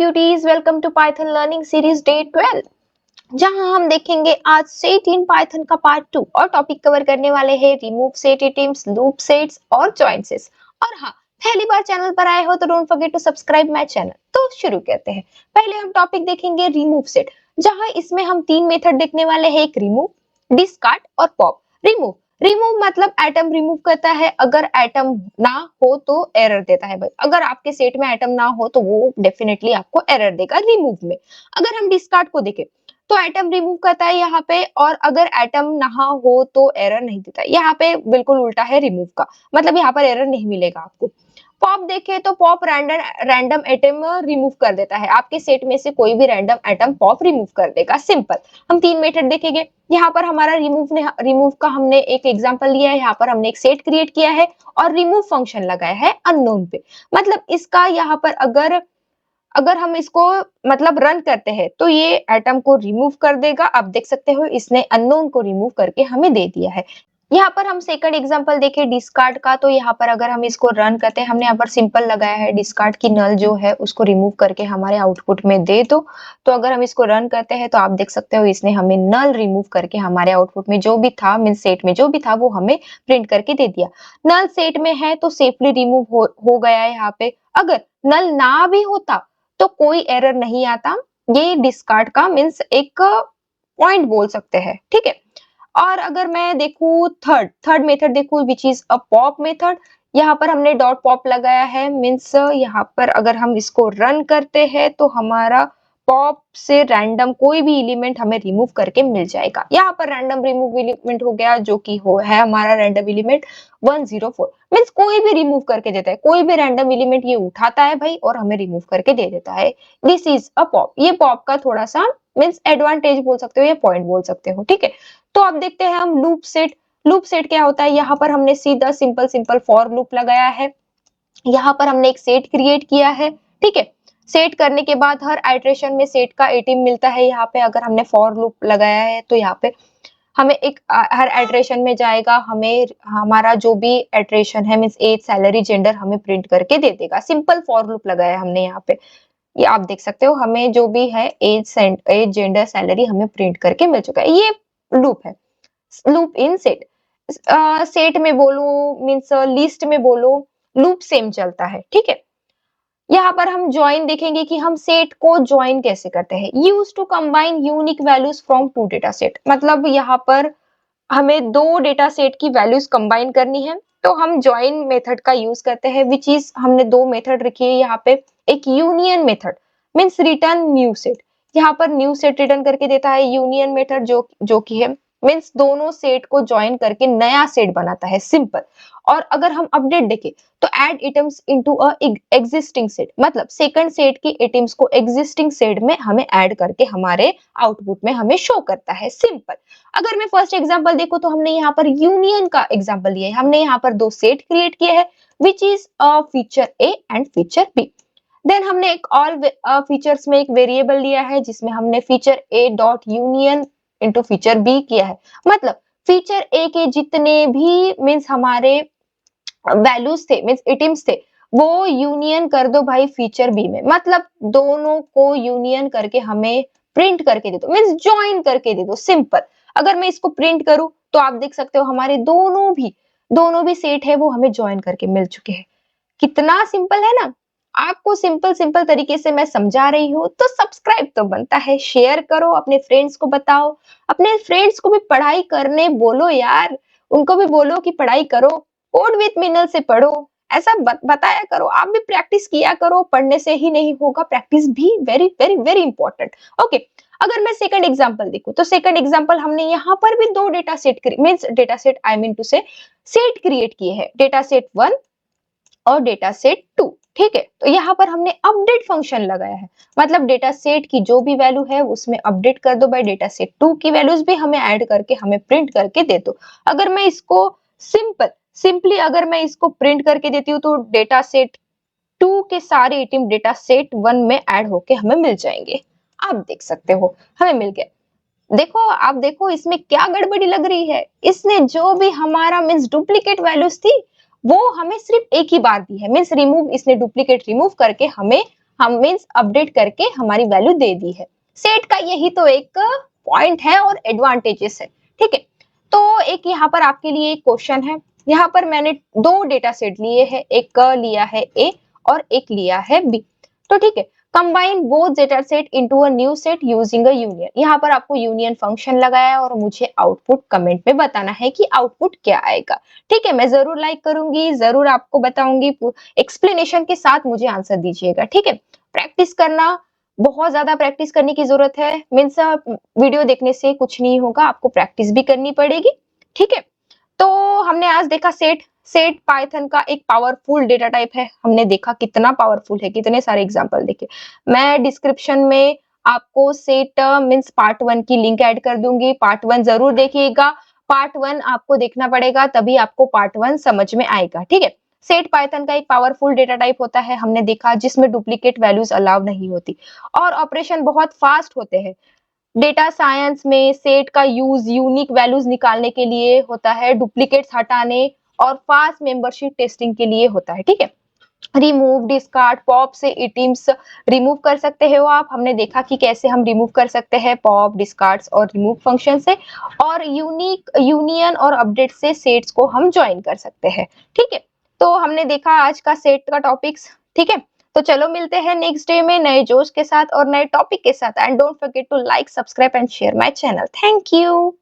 Cuties, welcome to Python learning series day 12, जहां हम देखेंगे आज सेट इन पाइथन का पार्ट 2 और टॉपिक कवर करने वाले हैं remove set items, loop sets और जॉइन सेट्स। और हाँ, पहली बार चैनल पर आए हो तो don't forget to subscribe my channel. तो शुरू करते हैं। पहले हम टॉपिक देखेंगे रिमूव सेट, जहां इसमें हम तीन मेथड देखने वाले हैं, एक रिमूव, डिस्कार्ड और पॉप। रिमूव रिमूव मतलब एटम रिमूव करता है। अगर एटम ना हो तो एरर देता है भाई। अगर आपके सेट में एटम ना हो तो वो डेफिनेटली आपको एरर देगा रिमूव में। अगर हम डिस्कार्ड को देखें तो एटम रिमूव करता है यहाँ पे, और अगर एटम ना हो तो एरर नहीं देता। यहाँ पे बिल्कुल उल्टा है रिमूव का, मतलब यहाँ पर एरर नहीं मिलेगा आपको। पॉप देखे तो पॉप रैंडम एटम रिमूव कर देता है। आपके सेट में से कोई भी रैंडम एटम पॉप रिमूव कर देगा। सिंपल। हम तीन मेथड देखेंगे। यहाँ पर हमारा रिमूव का हमने एक एग्जांपल लिया है। यहाँ पर हमने एक सेट क्रिएट किया है और रिमूव फंक्शन लगाया है अननोन पे। मतलब इसका यहाँ पर अगर अगर हम इसको मतलब रन करते हैं तो ये एटम को रिमूव कर देगा। आप देख सकते हो इसने अननोन को रिमूव करके हमें दे दिया है। यहाँ पर हम सेकंड एग्जांपल देखें डिस्कार्ड का, तो यहाँ पर अगर हम इसको रन करते हैं, हमने यहाँ पर सिंपल लगाया है डिस्कार्ड की नल जो है उसको रिमूव करके हमारे आउटपुट में दे दो। तो अगर हम इसको रन करते हैं तो आप देख सकते हो इसने हमें नल रिमूव करके हमारे आउटपुट में जो भी था, मीन सेट में जो भी था वो हमें प्रिंट करके दे दिया। नल सेट में है तो सेफली रिमूव हो गया है यहाँ पे। अगर नल ना भी होता तो कोई एरर नहीं आता। ये डिस्कार्ड का मीन्स एक पॉइंट बोल सकते हैं, ठीक है। और अगर मैं देखूं थर्ड मेथड देखूं विच इज अ पॉप मेथड, यहाँ पर हमने डॉट पॉप लगाया है। मीन्स यहाँ पर अगर हम इसको रन करते हैं तो हमारा पॉप से रैंडम कोई भी एलिमेंट हमें रिमूव करके मिल जाएगा। यहाँ पर रैंडम रिमूव एलिमेंट हो गया जो कि है हमारा रैंडम एलिमेंट 104। मीन्स कोई भी रिमूव करके देता है, कोई भी रैंडम एलिमेंट ये उठाता है भाई और हमें रिमूव करके दे देता है। This is a pop. ये पॉप का थोड़ा सा मीन्स एडवांटेज बोल सकते हो या पॉइंट बोल सकते हो, ठीक है। तो अब देखते हैं हम लूप सेट। लूप सेट क्या होता है? यहाँ पर हमने सीधा सिंपल फॉर लूप लगाया है। यहाँ पर हमने एक सेट क्रिएट किया है, ठीक है। सेट करने के बाद हर आइटरेशन में सेट का एटीम मिलता है। यहाँ पे अगर हमने फॉर लूप लगाया है तो यहाँ पे हमें एक हर आइटरेशन में जाएगा, हमें हमारा जो भी आइटरेशन है मींस एज, सैलरी, जेंडर हमें प्रिंट करके दे देगा। सिंपल फॉर लूप लगाया है हमने यहाँ पे। ये आप देख सकते हो हमें जो भी है एज, जेंडर, सैलरी हमें प्रिंट करके मिल चुका है। ये लूप है, लूप इन सेट। सेट में बोलो मीन्स लिस्ट में बोलो, लूप सेम चलता है, ठीक है। यहाँ पर हम ज्वाइन देखेंगे कि हम सेट को ज्वाइन कैसे करते हैं। Use to combine unique values from two data set. मतलब यहाँ पर हमें दो डेटा सेट की वैल्यूज कंबाइन करनी है तो हम ज्वाइन मेथड का यूज करते हैं। विच इज हमने दो मेथड रखी है यहाँ पे। एक union method means return new set. यहाँ पर न्यू सेट रिटर्न करके देता है। यूनियन मेथड जो कि है मीन्स दोनों सेट को ज्वाइन करके नया सेट बनाता है। सिंपल। और अगर हम अपडेट देखें तो add items into a existing set, मतलब सेकंड सेट की आइटम्स को एग्जिस्टिंग सेट में हमें ऐड करके हमारे आउटपुट में हमें शो करता है। सिंपल। अगर मैं फर्स्ट एग्जांपल देखूं तो हमने यहाँ पर यूनियन का एग्जांपल लिया है। हमने यहाँ पर दो सेट क्रिएट किए हैं which is a feature A and feature B. Then हमने एक ऑल फीचर्स में एक वेरिएबल लिया है जिसमें हमने feature A dot union into feature B किया है। मतलब फीचर ए के जितने भी मीन्स हमारे वैल्यूज थे मीन्स आइटम्स थे वो यूनियन कर दो भाई फीचर बी में। मतलब दोनों को यूनियन करके हमें प्रिंट करके दे दो, मीन्स ज्वाइन करके दे दो। सिंपल। अगर मैं इसको प्रिंट करूं तो आप देख सकते हो हमारे दोनों भी सेट है वो हमें ज्वाइन करके मिल चुके हैं। कितना सिंपल है ना। आपको सिंपल तरीके से मैं समझा रही हूँ तो सब्सक्राइब तो बनता है, शेयर करो, अपने फ्रेंड्स को बताओ, अपने फ्रेंड्स को भी पढ़ाई करने बोलो यार। उनको भी बोलो कि पढ़ाई करो, कोड विथ मिनल से पढ़ो, ऐसा बताया करो। आप भी प्रैक्टिस किया करो, पढ़ने से ही नहीं होगा, प्रैक्टिस भी very very very important. Okay. अगर मैं सेकंड एग्जांपल देखूं तो सेकंड एग्जांपल हमने यहाँ पर भी दो data set means data set I mean two से सेट क्रिएट किए हैं, डेटा सेट 1 और डेटा सेट 2, ठीक है। तो यहाँ पर हमने अपडेट फंक्शन लगाया है। मतलब डेटा सेट की जो भी वैल्यू है उसमें अपडेट कर दो भाई, डेटा सेट 2 की वैल्यूज भी हमें ऐड करके हमें प्रिंट करके दे दो। अगर मैं इसको सिंपली अगर मैं इसको प्रिंट करके देती हूँ तो डेटा सेट 2 के सारे आइटम डेटा सेट 1 में ऐड होके हमें मिल जाएंगे। आप देख सकते हो हमें मिल गया। देखो आप देखो इसमें क्या गड़बड़ी लग रही है। इसने जो भी हमारा मीन्स डुप्लीकेट वैल्यूज थी वो हमें सिर्फ एक ही बार दी है। मीन्स रिमूव, इसने डुप्लीकेट रिमूव करके हमें हम मीन्स अपडेट करके हमारी वैल्यू दे दी है। सेट का यही तो एक पॉइंट है और एडवांटेजेस है, ठीक है। तो एक यहाँ पर आपके लिए एक क्वेश्चन है। यहाँ पर मैंने दो डेटा सेट लिए हैं, एक लिया है ए और एक लिया है बी। तो ठीक है, combine both data set into a new set using a union. यहाँ पर आपको यूनियन फंक्शन लगाया है और मुझे आउटपुट कमेंट में बताना है कि आउटपुट क्या आएगा। ठीक है, मैं जरूर लाइक करूंगी, जरूर आपको बताऊंगी, एक्सप्लेनेशन के साथ मुझे आंसर दीजिएगा। ठीक है, प्रैक्टिस करना, बहुत ज्यादा प्रैक्टिस करने की जरूरत है। मीन्स वीडियो देखने से कुछ नहीं होगा, आपको प्रैक्टिस भी करनी पड़ेगी। ठीक है, तो हमने आज देखा सेट। सेट पाइथन का एक पावरफुल डेटा टाइप है। हमने देखा कितना पावरफुल है, कितने सारे एग्जांपल देखे। मैं डिस्क्रिप्शन में आपको सेट मीन्स पार्ट 1 की लिंक ऐड कर दूंगी। पार्ट 1 जरूर देखिएगा। पार्ट 1 आपको देखना पड़ेगा, तभी आपको पार्ट 1 समझ में आएगा। ठीक है, सेट पाइथन का एक पावरफुल डेटा टाइप होता है, हमने देखा, जिसमें डुप्लीकेट वैल्यूज अलाउ नहीं होती और ऑपरेशन बहुत फास्ट होते हैं। डेटा साइंस में सेट का यूज यूनिक वैल्यूज निकालने के लिए होता है, डुप्लीकेट्स हटाने और फास्ट मेंबरशिप टेस्टिंग के लिए होता है। ठीक है, रिमूव, डिस्कार्ड, पॉप से इटिम्स रिमूव कर सकते हो आप। हमने देखा कि कैसे हम रिमूव कर सकते हैं पॉप, डिस्कार्ड्स और रिमूव फंक्शन से। और यूनिक, यूनियन और अपडेट से सेट्स को हम ज्वाइन कर सकते हैं। ठीक है, तो हमने देखा आज का सेट का टॉपिक्स। ठीक है, तो चलो मिलते हैं नेक्स्ट डे में नए जोश के साथ और नए टॉपिक के साथ। And don't forget to like, subscribe and share my channel. Thank you.